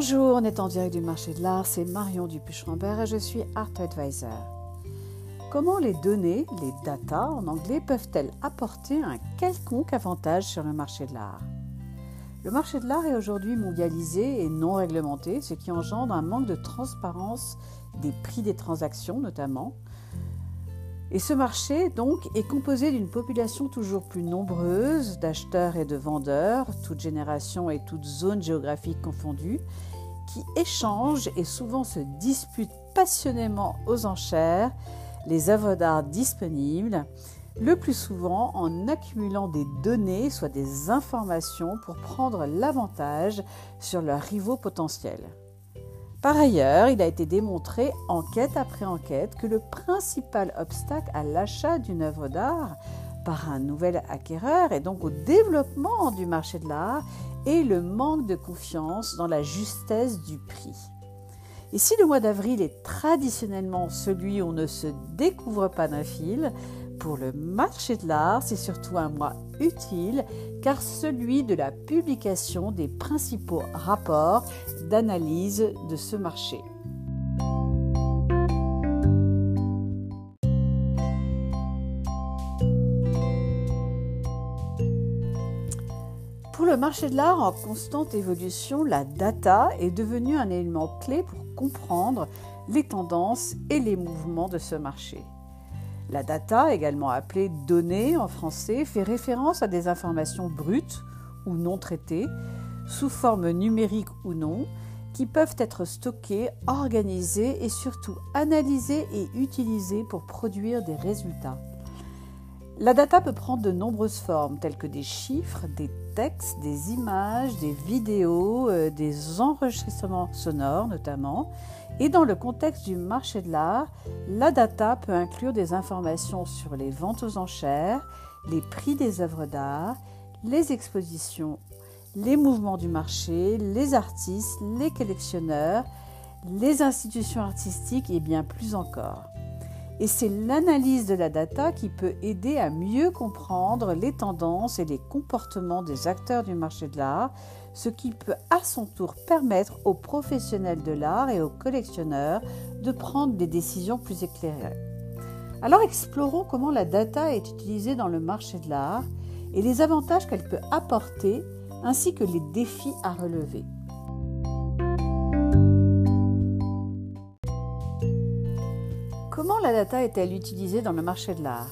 Bonjour, on est en direct du marché de l'art, c'est Marion Dupuche-Rambert et je suis Art Advisor. Comment les données, les data en anglais, peuvent-elles apporter un quelconque avantage sur le marché de l'art ? Le marché de l'art est aujourd'hui mondialisé et non réglementé, ce qui engendre un manque de transparence des prix des transactions notamment. Et ce marché, donc, est composé d'une population toujours plus nombreuse d'acheteurs et de vendeurs, toutes générations et toutes zones géographiques confondues, qui échangent et souvent se disputent passionnément aux enchères les œuvres d'art disponibles, le plus souvent en accumulant des données, soit des informations, pour prendre l'avantage sur leurs rivaux potentiels. Par ailleurs, il a été démontré, enquête après enquête, que le principal obstacle à l'achat d'une œuvre d'art par un nouvel acquéreur et donc au développement du marché de l'art est le manque de confiance dans la justesse du prix. Et si le mois d'avril est traditionnellement celui où on ne se découvre pas d'un fil, pour le marché de l'art, c'est surtout un mois utile car celui de la publication des principaux rapports d'analyse de ce marché. Pour le marché de l'art en constante évolution, la data est devenue un élément clé pour comprendre les tendances et les mouvements de ce marché. La data, également appelée données en français, fait référence à des informations brutes ou non traitées, sous forme numérique ou non, qui peuvent être stockées, organisées et surtout analysées et utilisées pour produire des résultats. La data peut prendre de nombreuses formes, telles que des chiffres, des textes, des images, des vidéos, des enregistrements sonores notamment. Et dans le contexte du marché de l'art, la data peut inclure des informations sur les ventes aux enchères, les prix des œuvres d'art, les expositions, les mouvements du marché, les artistes, les collectionneurs, les institutions artistiques et bien plus encore. Et c'est l'analyse de la data qui peut aider à mieux comprendre les tendances et les comportements des acteurs du marché de l'art, ce qui peut à son tour permettre aux professionnels de l'art et aux collectionneurs de prendre des décisions plus éclairées. Alors explorons comment la data est utilisée dans le marché de l'art et les avantages qu'elle peut apporter ainsi que les défis à relever. Comment la data est-elle utilisée dans le marché de l'art ?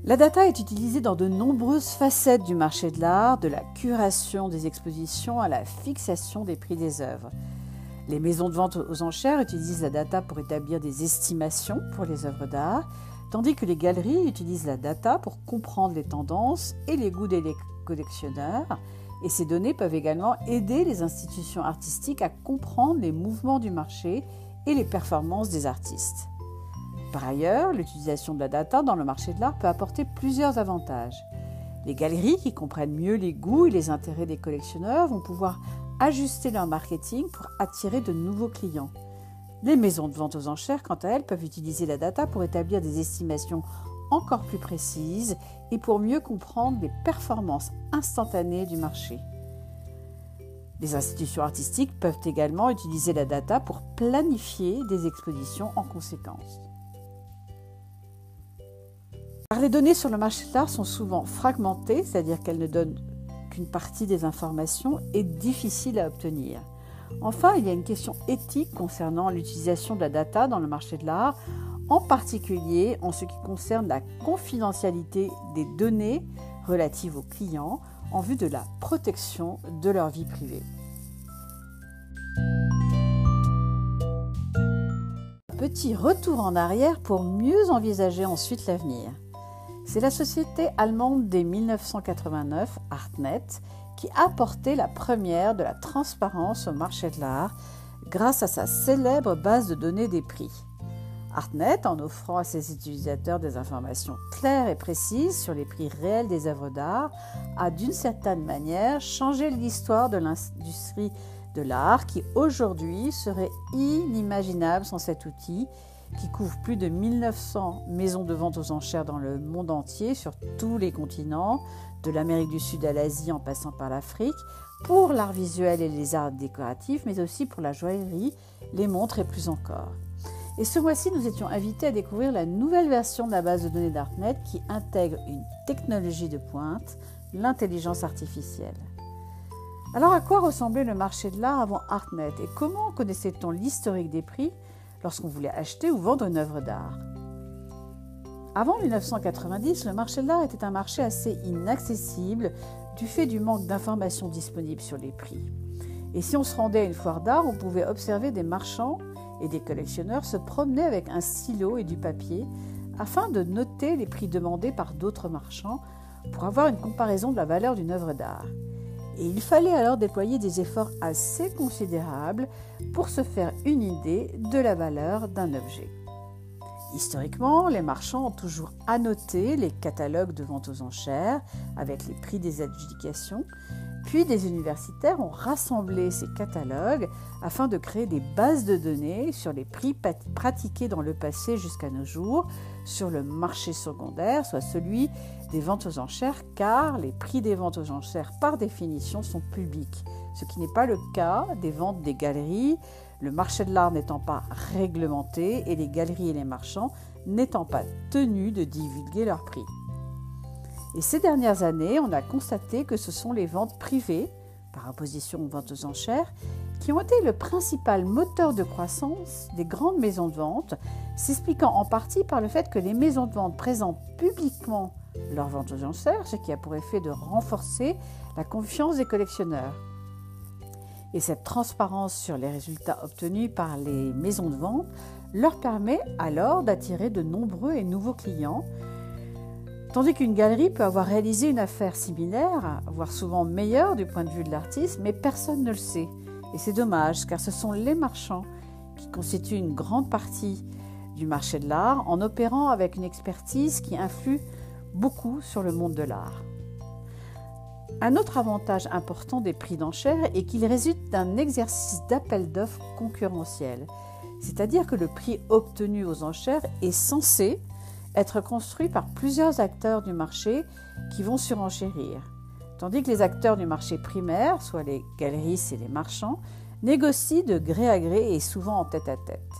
La data est utilisée dans de nombreuses facettes du marché de l'art, de la curation des expositions à la fixation des prix des œuvres. Les maisons de vente aux enchères utilisent la data pour établir des estimations pour les œuvres d'art, tandis que les galeries utilisent la data pour comprendre les tendances et les goûts des collectionneurs. Et ces données peuvent également aider les institutions artistiques à comprendre les mouvements du marché et les performances des artistes. Par ailleurs, l'utilisation de la data dans le marché de l'art peut apporter plusieurs avantages. Les galeries qui comprennent mieux les goûts et les intérêts des collectionneurs vont pouvoir ajuster leur marketing pour attirer de nouveaux clients. Les maisons de vente aux enchères, quant à elles, peuvent utiliser la data pour établir des estimations encore plus précises et pour mieux comprendre les performances instantanées du marché. Les institutions artistiques peuvent également utiliser la data pour planifier des expositions en conséquence. Car les données sur le marché de l'art sont souvent fragmentées, c'est-à-dire qu'elles ne donnent qu'une partie des informations et difficiles à obtenir. Enfin, il y a une question éthique concernant l'utilisation de la data dans le marché de l'art, en particulier en ce qui concerne la confidentialité des données relatives aux clients en vue de la protection de leur vie privée. Petit retour en arrière pour mieux envisager ensuite l'avenir. C'est la société allemande dès 1989, Artnet, qui a apporté la première de la transparence au marché de l'art grâce à sa célèbre base de données des prix. Artnet, en offrant à ses utilisateurs des informations claires et précises sur les prix réels des œuvres d'art, a d'une certaine manière changé l'histoire de l'industrie de l'art qui aujourd'hui serait inimaginable sans cet outil qui couvre plus de 1900 maisons de vente aux enchères dans le monde entier, sur tous les continents, de l'Amérique du Sud à l'Asie en passant par l'Afrique, pour l'art visuel et les arts décoratifs, mais aussi pour la joaillerie, les montres et plus encore. Et ce mois-ci, nous étions invités à découvrir la nouvelle version de la base de données d'Artnet qui intègre une technologie de pointe, l'intelligence artificielle. Alors à quoi ressemblait le marché de l'art avant Artnet et comment connaissait-on l'historique des prix lorsqu'on voulait acheter ou vendre une œuvre d'art? Avant 1990, le marché de l'art était un marché assez inaccessible du fait du manque d'informations disponibles sur les prix. Et si on se rendait à une foire d'art, on pouvait observer des marchands et des collectionneurs se promener avec un stylo et du papier afin de noter les prix demandés par d'autres marchands pour avoir une comparaison de la valeur d'une œuvre d'art. Et il fallait alors déployer des efforts assez considérables pour se faire une idée de la valeur d'un objet. Historiquement, les marchands ont toujours annoté les catalogues de vente aux enchères avec les prix des adjudications, puis des universitaires ont rassemblé ces catalogues afin de créer des bases de données sur les prix pratiqués dans le passé jusqu'à nos jours sur le marché secondaire, soit celui des ventes aux enchères, car les prix des ventes aux enchères par définition sont publics, ce qui n'est pas le cas des ventes des galeries, le marché de l'art n'étant pas réglementé et les galeries et les marchands n'étant pas tenus de divulguer leurs prix. Et ces dernières années, on a constaté que ce sont les ventes privées, par opposition aux ventes aux enchères, qui ont été le principal moteur de croissance des grandes maisons de vente, s'expliquant en partie par le fait que les maisons de vente présentent publiquement leurs ventes aux enchères, ce qui a pour effet de renforcer la confiance des collectionneurs. Et cette transparence sur les résultats obtenus par les maisons de vente leur permet alors d'attirer de nombreux et nouveaux clients, tandis qu'une galerie peut avoir réalisé une affaire similaire, voire souvent meilleure du point de vue de l'artiste, mais personne ne le sait. Et c'est dommage, car ce sont les marchands qui constituent une grande partie du marché de l'art, en opérant avec une expertise qui influe beaucoup sur le monde de l'art. Un autre avantage important des prix d'enchères est qu'il résulte d'un exercice d'appel d'offres concurrentiel, c'est-à-dire que le prix obtenu aux enchères est censé être construit par plusieurs acteurs du marché qui vont surenchérir, tandis que les acteurs du marché primaire, soit les galeristes et les marchands, négocient de gré à gré et souvent en tête-à-tête.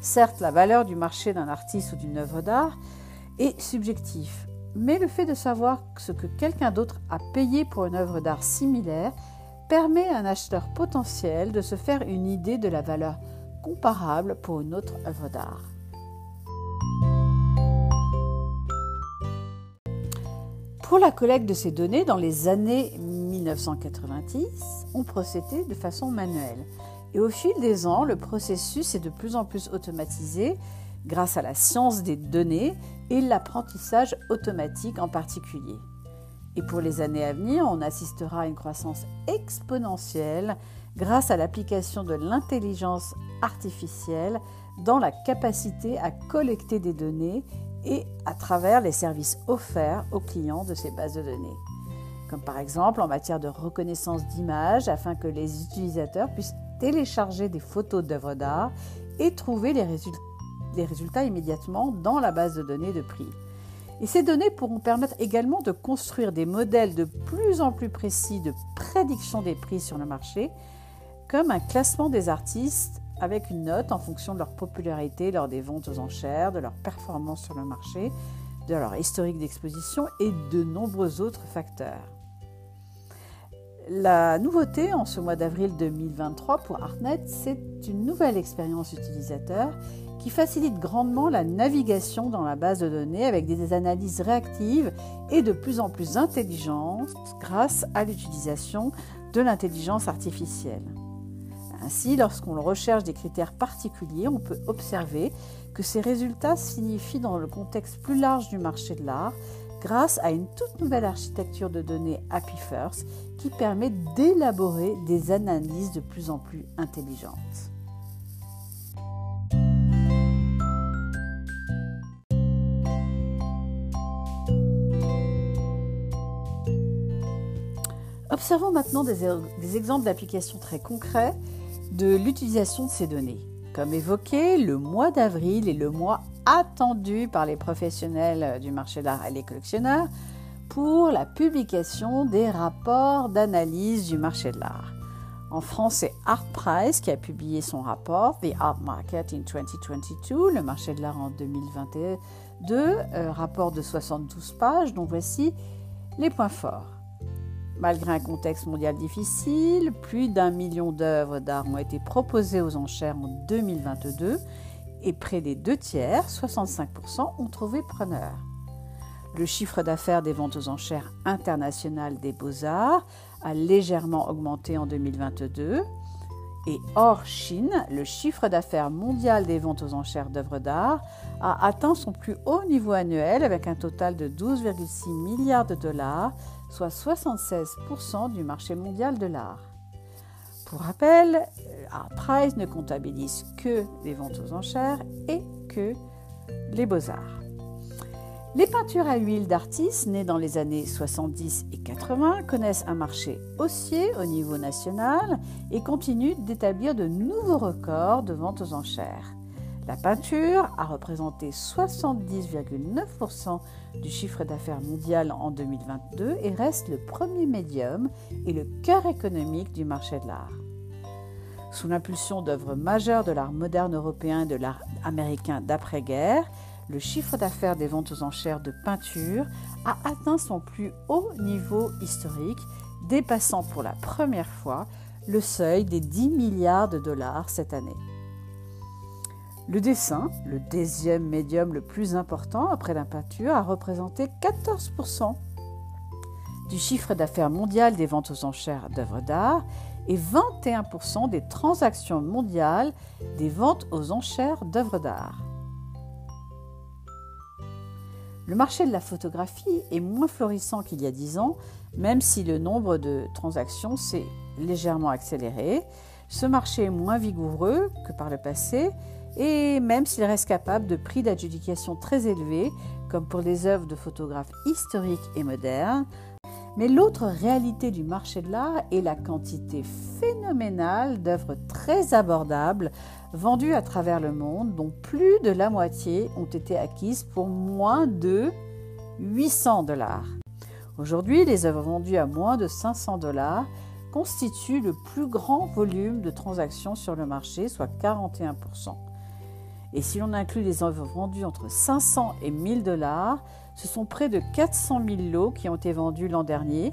Certes, la valeur du marché d'un artiste ou d'une œuvre d'art est subjective, mais le fait de savoir ce que quelqu'un d'autre a payé pour une œuvre d'art similaire permet à un acheteur potentiel de se faire une idée de la valeur comparable pour une autre œuvre d'art. Pour la collecte de ces données, dans les années 1990, on procédait de façon manuelle. Et au fil des ans, le processus est de plus en plus automatisé grâce à la science des données et l'apprentissage automatique en particulier. Et pour les années à venir, on assistera à une croissance exponentielle grâce à l'application de l'intelligence artificielle dans la capacité à collecter des données et à travers les services offerts aux clients de ces bases de données. Comme par exemple en matière de reconnaissance d'images afin que les utilisateurs puissent télécharger des photos d'œuvres d'art et trouver les résultats immédiatement dans la base de données de prix. Et ces données pourront permettre également de construire des modèles de plus en plus précis de prédiction des prix sur le marché, comme un classement des artistes avec une note en fonction de leur popularité lors des ventes aux enchères, de leur performance sur le marché, de leur historique d'exposition et de nombreux autres facteurs. La nouveauté en ce mois d'avril 2023 pour Artnet, c'est une nouvelle expérience utilisateur qui facilite grandement la navigation dans la base de données avec des analyses réactives et de plus en plus intelligentes grâce à l'utilisation de l'intelligence artificielle. Ainsi, lorsqu'on recherche des critères particuliers, on peut observer que ces résultats signifient dans le contexte plus large du marché de l'art grâce à une toute nouvelle architecture de données Happy First qui permet d'élaborer des analyses de plus en plus intelligentes. Observons maintenant des exemples d'applications très concrets de l'utilisation de ces données. Comme évoqué, le mois d'avril est le mois attendu par les professionnels du marché de l'art et les collectionneurs pour la publication des rapports d'analyse du marché de l'art. En France, c'est Artprice qui a publié son rapport, The Art Market in 2022, le marché de l'art en 2022, rapport de 72 pages, dont voici les points forts. Malgré un contexte mondial difficile, plus d'1 million d'œuvres d'art ont été proposées aux enchères en 2022 et près des 2/3, 65%, ont trouvé preneur. Le chiffre d'affaires des ventes aux enchères internationales des beaux-arts a légèrement augmenté en 2022 et hors Chine, le chiffre d'affaires mondial des ventes aux enchères d'œuvres d'art a atteint son plus haut niveau annuel avec un total de 12,6 milliards de dollars, soit 76% du marché mondial de l'art. Pour rappel, Artprice ne comptabilise que les ventes aux enchères et que les beaux-arts. Les peintures à huile d'artistes nées dans les années 70 et 80 connaissent un marché haussier au niveau national et continuent d'établir de nouveaux records de ventes aux enchères. La peinture a représenté 70,9% du chiffre d'affaires mondial en 2022 et reste le premier médium et le cœur économique du marché de l'art. Sous l'impulsion d'œuvres majeures de l'art moderne européen et de l'art américain d'après-guerre, le chiffre d'affaires des ventes aux enchères de peinture a atteint son plus haut niveau historique, dépassant pour la première fois le seuil des 10 milliards de dollars cette année. Le dessin, le deuxième médium le plus important après la peinture, a représenté 14% du chiffre d'affaires mondial des ventes aux enchères d'œuvres d'art et 21% des transactions mondiales des ventes aux enchères d'œuvres d'art. Le marché de la photographie est moins florissant qu'il y a 10 ans, même si le nombre de transactions s'est légèrement accéléré. Ce marché est moins vigoureux que par le passé, et même s'il reste capable de prix d'adjudication très élevés, comme pour les œuvres de photographes historiques et modernes. Mais l'autre réalité du marché de l'art est la quantité phénoménale d'œuvres très abordables vendues à travers le monde, dont plus de la moitié ont été acquises pour moins de 800 $. Aujourd'hui, les œuvres vendues à moins de 500 $ constituent le plus grand volume de transactions sur le marché, soit 41%. Et si l'on inclut les œuvres vendues entre 500 et 1000 $, ce sont près de 400 000 lots qui ont été vendus l'an dernier,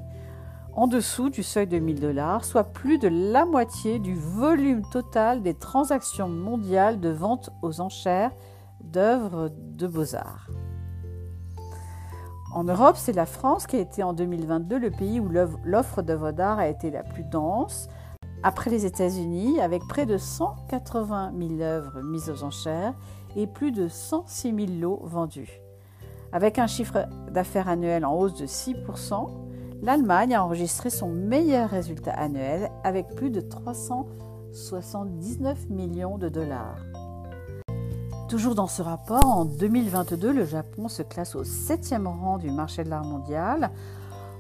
en dessous du seuil de 1000 $, soit plus de la moitié du volume total des transactions mondiales de vente aux enchères d'œuvres de beaux-arts. En Europe, c'est la France qui a été en 2022 le pays où l'offre d'œuvres d'art a été la plus dense, après les États-Unis, avec près de 180 000 œuvres mises aux enchères et plus de 106 000 lots vendus. Avec un chiffre d'affaires annuel en hausse de 6%, l'Allemagne a enregistré son meilleur résultat annuel avec plus de 379 millions de dollars. Toujours dans ce rapport, en 2022, le Japon se classe au 7e rang du marché de l'art mondial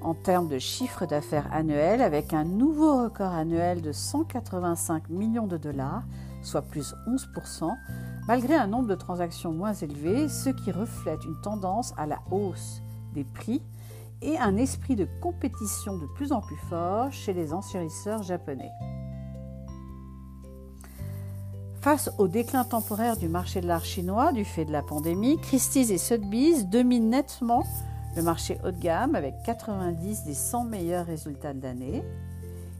en termes de chiffre d'affaires annuel avec un nouveau record annuel de 185 millions de dollars, soit plus 11%, malgré un nombre de transactions moins élevé, ce qui reflète une tendance à la hausse des prix et un esprit de compétition de plus en plus fort chez les enchérisseurs japonais. Face au déclin temporaire du marché de l'art chinois du fait de la pandémie, Christie's et Sotheby's dominent nettement le marché haut de gamme avec 90 des 100 meilleurs résultats de l'année.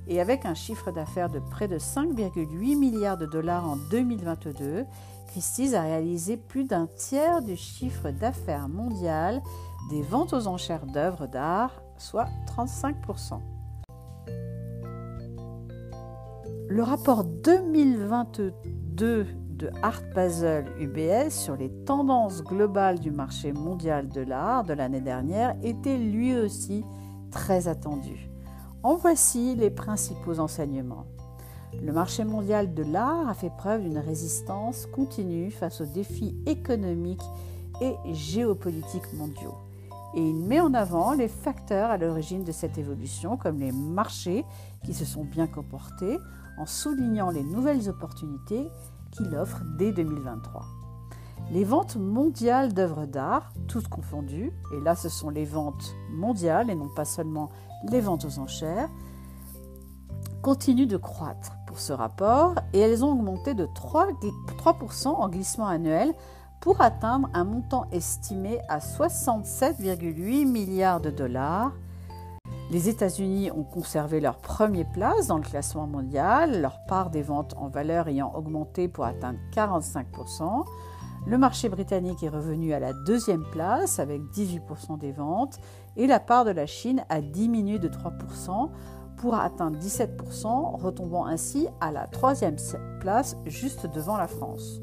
Et avec un chiffre d'affaires de près de 5,8 milliards de dollars en 2022, Christie's a réalisé plus d'un tiers du chiffre d'affaires mondial des ventes aux enchères d'œuvres d'art, soit 35%. Le rapport 2022 de Art Basel UBS sur les tendances globales du marché mondial de l'art de l'année dernière était lui aussi très attendu. En voici les principaux enseignements. Le marché mondial de l'art a fait preuve d'une résistance continue face aux défis économiques et géopolitiques mondiaux. Et il met en avant les facteurs à l'origine de cette évolution, comme les marchés qui se sont bien comportés, en soulignant les nouvelles opportunités qu'il offre dès 2023. Les ventes mondiales d'œuvres d'art, toutes confondues, et là ce sont les ventes mondiales et non pas seulement les ventes aux enchères, continuent de croître pour ce rapport et elles ont augmenté de 3% en glissement annuel pour atteindre un montant estimé à 67,8 milliards de dollars. Les États-Unis ont conservé leur première place dans le classement mondial, leur part des ventes en valeur ayant augmenté pour atteindre 45%. Le marché britannique est revenu à la deuxième place avec 18% des ventes et la part de la Chine a diminué de 3% pour atteindre 17%, retombant ainsi à la troisième place juste devant la France.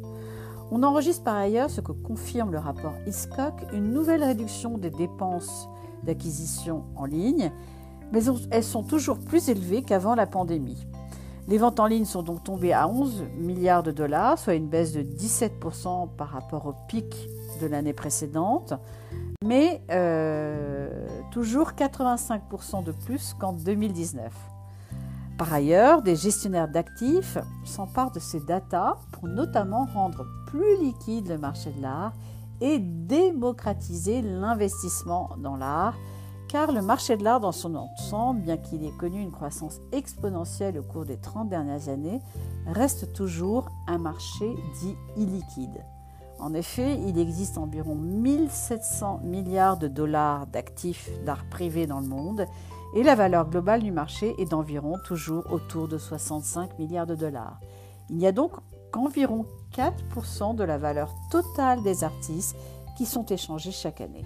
On enregistre par ailleurs, ce que confirme le rapport Hiscox, une nouvelle réduction des dépenses d'acquisition en ligne, mais elles sont toujours plus élevées qu'avant la pandémie. Les ventes en ligne sont donc tombées à 11 milliards de dollars, soit une baisse de 17% par rapport au pic de l'année précédente, mais toujours 85% de plus qu'en 2019. Par ailleurs, des gestionnaires d'actifs s'emparent de ces datas pour notamment rendre plus liquide le marché de l'art et démocratiser l'investissement dans l'art, car le marché de l'art dans son ensemble, bien qu'il ait connu une croissance exponentielle au cours des 30 dernières années, reste toujours un marché dit illiquide. En effet, il existe environ 1700 milliards de dollars d'actifs d'art privé dans le monde et la valeur globale du marché est d'environ toujours autour de 65 milliards de dollars. Il n'y a donc qu'environ 4% de la valeur totale des artistes qui sont échangés chaque année.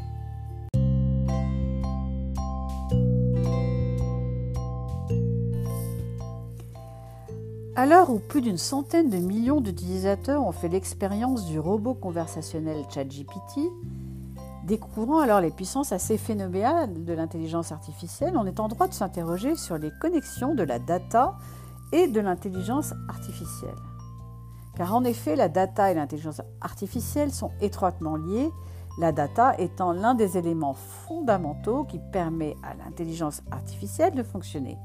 À l'heure où plus d'une centaine de millions d'utilisateurs ont fait l'expérience du robot conversationnel ChatGPT, découvrant alors les puissances assez phénoménales de l'intelligence artificielle, on est en droit de s'interroger sur les connexions de la data et de l'intelligence artificielle. Car en effet, la data et l'intelligence artificielle sont étroitement liées, la data étant l'un des éléments fondamentaux qui permet à l'intelligence artificielle de fonctionner.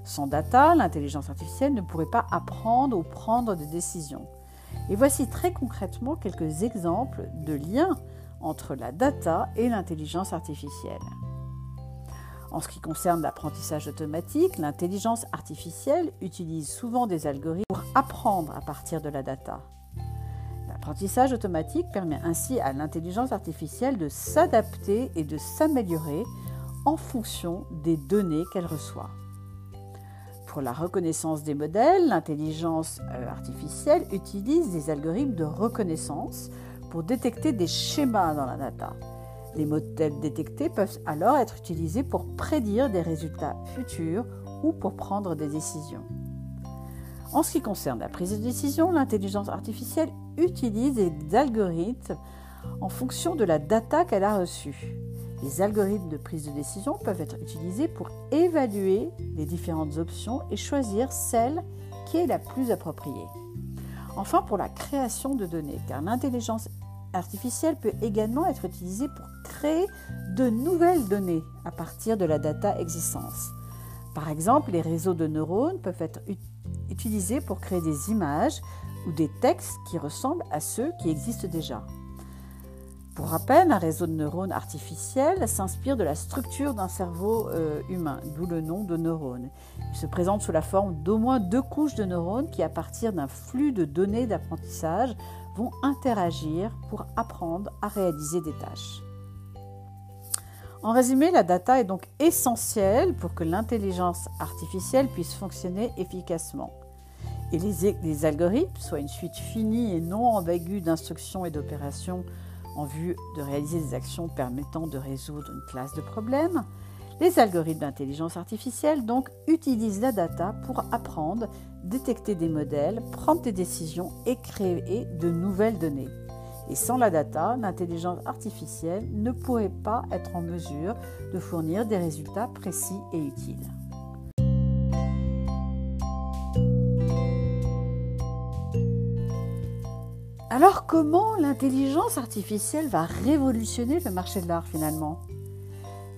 Sans data, l'intelligence artificielle ne pourrait pas apprendre ou prendre des décisions. Et voici très concrètement quelques exemples de liens entre la data et l'intelligence artificielle. En ce qui concerne l'apprentissage automatique, l'intelligence artificielle utilise souvent des algorithmes pour apprendre à partir de la data. L'apprentissage automatique permet ainsi à l'intelligence artificielle de s'adapter et de s'améliorer en fonction des données qu'elle reçoit. Pour la reconnaissance des modèles, l'intelligence artificielle utilise des algorithmes de reconnaissance pour détecter des schémas dans la data. Les modèles détectés peuvent alors être utilisés pour prédire des résultats futurs ou pour prendre des décisions. En ce qui concerne la prise de décision, l'intelligence artificielle utilise des algorithmes en fonction de la data qu'elle a reçue. Les algorithmes de prise de décision peuvent être utilisés pour évaluer les différentes options et choisir celle qui est la plus appropriée. Enfin, pour la création de données, car l'intelligence artificielle peut également être utilisée pour créer de nouvelles données à partir de la data existante. Par exemple, les réseaux de neurones peuvent être utilisés pour créer des images ou des textes qui ressemblent à ceux qui existent déjà. Pour rappel, un réseau de neurones artificiels s'inspire de la structure d'un cerveau humain, d'où le nom de neurone. Il se présente sous la forme d'au moins 2 couches de neurones qui, à partir d'un flux de données d'apprentissage, vont interagir pour apprendre à réaliser des tâches. En résumé, la data est donc essentielle pour que l'intelligence artificielle puisse fonctionner efficacement. Et les algorithmes, soit une suite finie et non ambiguë d'instructions et d'opérations en vue de réaliser des actions permettant de résoudre une classe de problèmes, les algorithmes d'intelligence artificielle donc utilisent la data pour apprendre, détecter des modèles, prendre des décisions et créer de nouvelles données. Et sans la data, l'intelligence artificielle ne pourrait pas être en mesure de fournir des résultats précis et utiles. Alors comment l'intelligence artificielle va révolutionner le marché de l'art finalement ?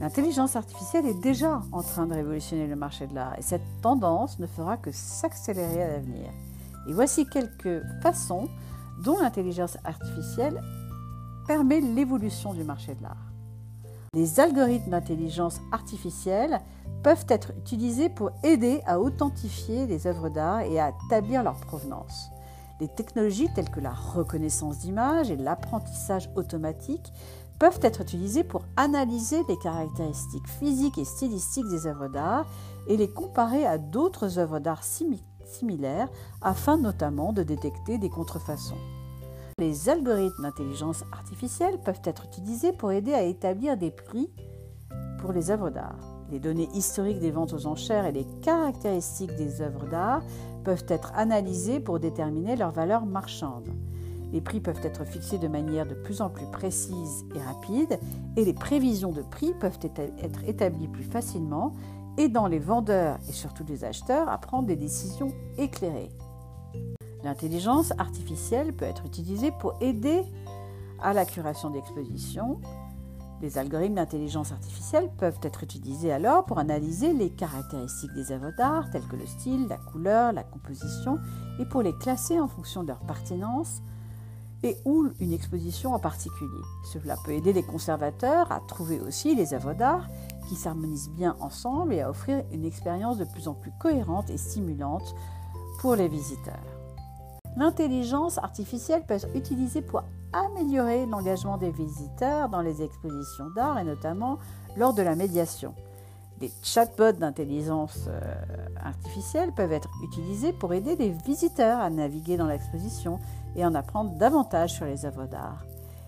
L'intelligence artificielle est déjà en train de révolutionner le marché de l'art et cette tendance ne fera que s'accélérer à l'avenir. Et voici quelques façons dont l'intelligence artificielle permet l'évolution du marché de l'art. Les algorithmes d'intelligence artificielle peuvent être utilisés pour aider à authentifier les œuvres d'art et à établir leur provenance. Les technologies telles que la reconnaissance d'images et l'apprentissage automatique peuvent être utilisées pour analyser les caractéristiques physiques et stylistiques des œuvres d'art et les comparer à d'autres œuvres d'art similaires afin notamment de détecter des contrefaçons. Les algorithmes d'intelligence artificielle peuvent être utilisés pour aider à établir des prix pour les œuvres d'art. Les données historiques des ventes aux enchères et les caractéristiques des œuvres d'art peuvent être analysées pour déterminer leur valeur marchande. Les prix peuvent être fixés de manière de plus en plus précise et rapide et les prévisions de prix peuvent être établies plus facilement, aidant les vendeurs et surtout les acheteurs à prendre des décisions éclairées. L'intelligence artificielle peut être utilisée pour aider à la curation d'expositions. Les algorithmes d'intelligence artificielle peuvent être utilisés alors pour analyser les caractéristiques des œuvres d'art, telles que le style, la couleur, la composition, et pour les classer en fonction de leur pertinence et ou une exposition en particulier. Cela peut aider les conservateurs à trouver aussi les œuvres d'art qui s'harmonisent bien ensemble et à offrir une expérience de plus en plus cohérente et stimulante pour les visiteurs. L'intelligence artificielle peut être utilisée pour améliorer l'engagement des visiteurs dans les expositions d'art et notamment lors de la médiation. Des chatbots d'intelligence artificielle peuvent être utilisés pour aider les visiteurs à naviguer dans l'exposition et en apprendre davantage sur les œuvres d'art.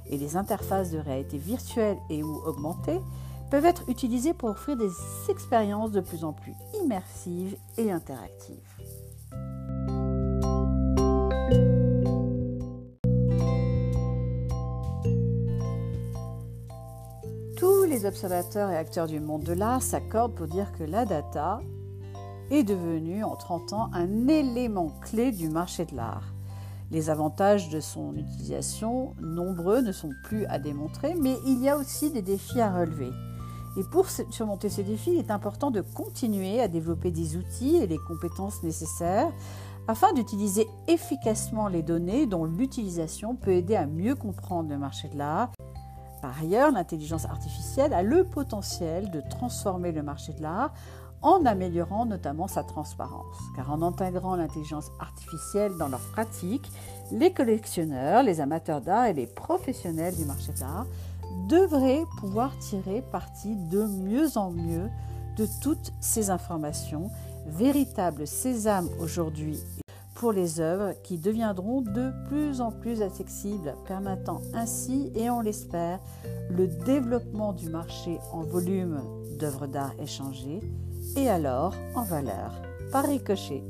Et les interfaces de réalité virtuelle et ou augmentée peuvent être utilisées pour offrir des expériences de plus en plus immersives et interactives. Tous les observateurs et acteurs du monde de l'art s'accordent pour dire que la data est devenue en 30 ans un élément clé du marché de l'art. Les avantages de son utilisation, nombreux, ne sont plus à démontrer, mais il y a aussi des défis à relever. Et pour surmonter ces défis, il est important de continuer à développer des outils et les compétences nécessaires afin d'utiliser efficacement les données dont l'utilisation peut aider à mieux comprendre le marché de l'art. Par ailleurs, l'intelligence artificielle a le potentiel de transformer le marché de l'art en améliorant notamment sa transparence. Car en intégrant l'intelligence artificielle dans leurs pratiques, les collectionneurs, les amateurs d'art et les professionnels du marché de l'art devraient pouvoir tirer parti de mieux en mieux de toutes ces informations, véritables sésames aujourd'hui pour les œuvres qui deviendront de plus en plus accessibles, permettant ainsi, et on l'espère, le développement du marché en volume d'œuvres d'art échangées et alors en valeur par ricochet.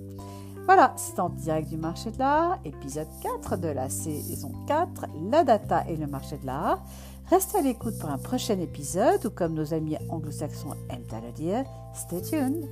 Voilà, c'est en direct du marché de l'art, épisode 4 de la saison 4, la data et le marché de l'art. Restez à l'écoute pour un prochain épisode ou comme nos amis anglo-saxons aiment à le dire, stay tuned.